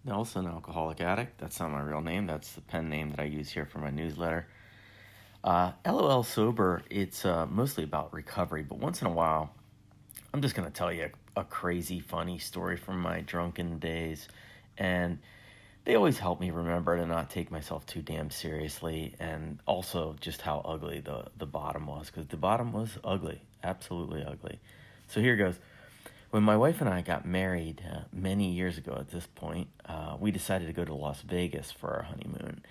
Nelson, alcoholic addict. That's not my real name. That's the pen name that I use here for my newsletter. LOL sober. It's mostly about recovery, but once in a while, I'm just gonna tell you a crazy, funny story from my drunken days, and they always help me remember to not take myself too damn seriously, and also just how ugly the bottom was, because the bottom was ugly, absolutely ugly. So here goes. When my wife and I got married many years ago at this point, we decided to go to Las Vegas for our honeymoon.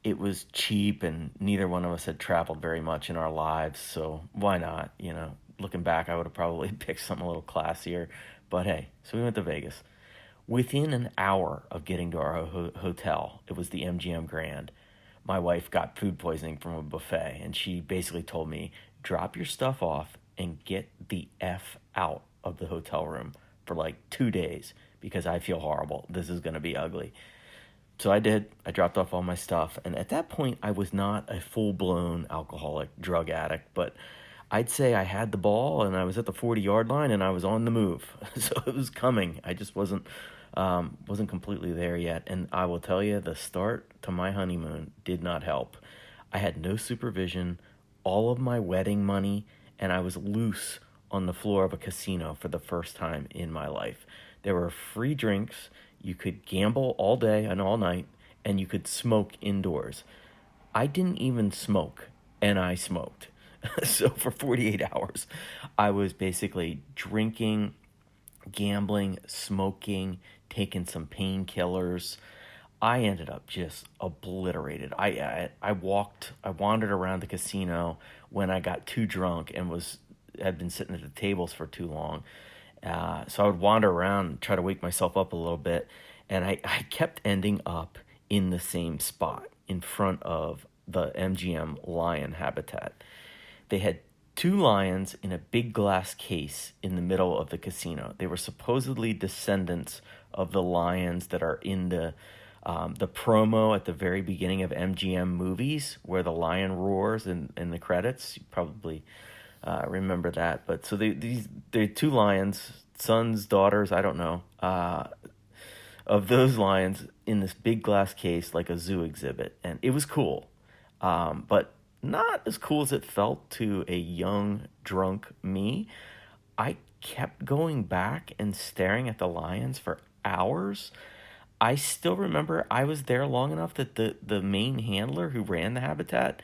It was cheap, and neither one of us had traveled very much in our lives, so why not? Looking back, I would have probably picked something a little classier, but hey, so we went to Vegas. Within an hour of getting to our hotel, it was the MGM Grand. My wife got food poisoning from a buffet, and she basically told me, drop your stuff off and get the F out of the hotel room for like 2 days because I feel horrible. This is going to be ugly. So I did. I dropped off all my stuff. And at that point, I was not a full blown alcoholic drug addict, but I'd say I had the ball and I was at the 40-yard line and I was on the move. So it was coming. I just wasn't completely there yet. And I will tell you, the start to my honeymoon did not help. I had no supervision, all of my wedding money, and I was loose on the floor of a casino for the first time in my life. There were free drinks. You could gamble all day and all night, and you could smoke indoors. I didn't even smoke, and I smoked. So for 48 hours, I was basically drinking, gambling, smoking, taking some painkillers. I ended up just obliterated. I wandered around the casino when I got too drunk and had been sitting at the tables for too long. So I would wander around and try to wake myself up a little bit, and I kept ending up in the same spot in front of the MGM lion habitat. They had two lions in a big glass case in the middle of the casino. They were supposedly descendants of the lions that are in the promo at the very beginning of MGM movies, where the lion roars in the credits. You probably remember that. But so they're two lions, sons, daughters, I don't know, of those lions in this big glass case like a zoo exhibit, and it was cool, but not as cool as it felt to a young drunk me. I kept going back and staring at the lions for hours. I still remember I was there long enough that the main handler who ran the habitat,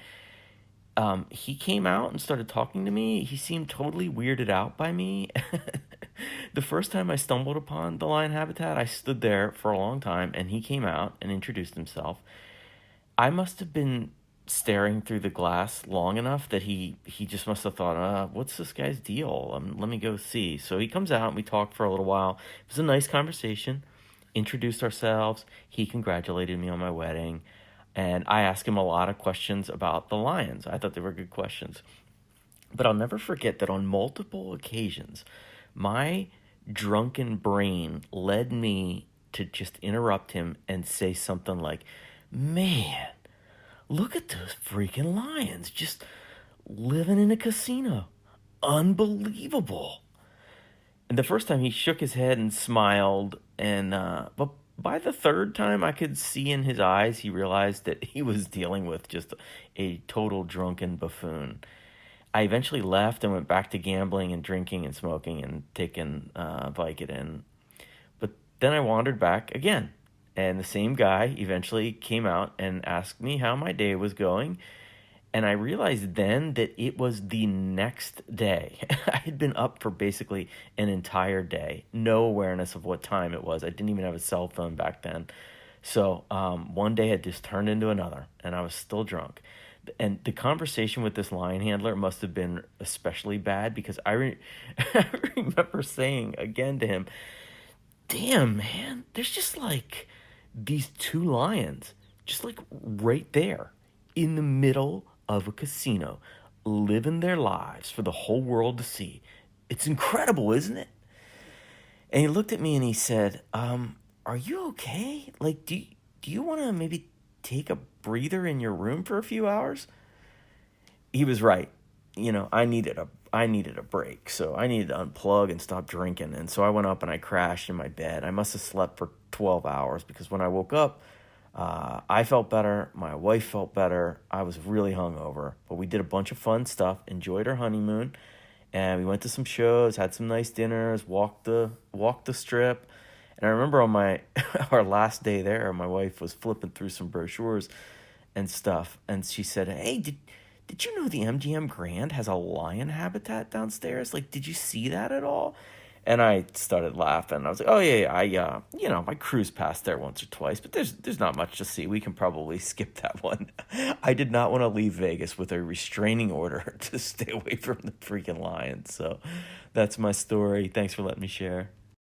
he came out and started talking to me. He seemed totally weirded out by me. The first time I stumbled upon the lion habitat, I stood there for a long time, and he came out and introduced himself. I must have been staring through the glass long enough that he just must have thought, what's this guy's deal? Let me go see. So he comes out and we talked for a little while. It was a nice conversation. Introduced ourselves. He congratulated me on my wedding. And I asked him a lot of questions about the lions. I thought they were good questions. But I'll never forget that on multiple occasions, my drunken brain led me to just interrupt him and say something like, man, look at those freaking lions just living in a casino. Unbelievable. And the first time he shook his head and smiled, and but by the third time I could see in his eyes he realized that he was dealing with just a total drunken buffoon. I eventually left and went back to gambling and drinking and smoking and taking Vicodin. But then I wandered back again. And the same guy eventually came out and asked me how my day was going. And I realized then that it was the next day. I had been up for basically an entire day. No awareness of what time it was. I didn't even have a cell phone back then. So one day had just turned into another, and I was still drunk. And the conversation with this lion handler must have been especially bad because I remember saying again to him, damn, man, there's just like these two lions just like right there in the middle of a casino living their lives for the whole world to see. It's incredible, isn't it? And he looked at me and he said, are you okay? Like, do you want to maybe take a breather in your room for a few hours? He was right. I needed I needed a break. So I needed to unplug and stop drinking. And so I went up and I crashed in my bed. I must have slept for 12 hours because when I woke up, I felt better. My wife felt better. I was really hungover, but we did a bunch of fun stuff, enjoyed our honeymoon, and we went to some shows, had some nice dinners, walked the strip. And I remember on my our last day there, my wife was flipping through some brochures and stuff, and she said, "Hey, did you know the MGM Grand has a lion habitat downstairs? Like, did you see that at all?" And I started laughing. I was like, "Oh yeah, yeah, I cruised past there once or twice, but there's not much to see. We can probably skip that one." I did not want to leave Vegas with a restraining order to stay away from the freaking lions. So that's my story. Thanks for letting me share.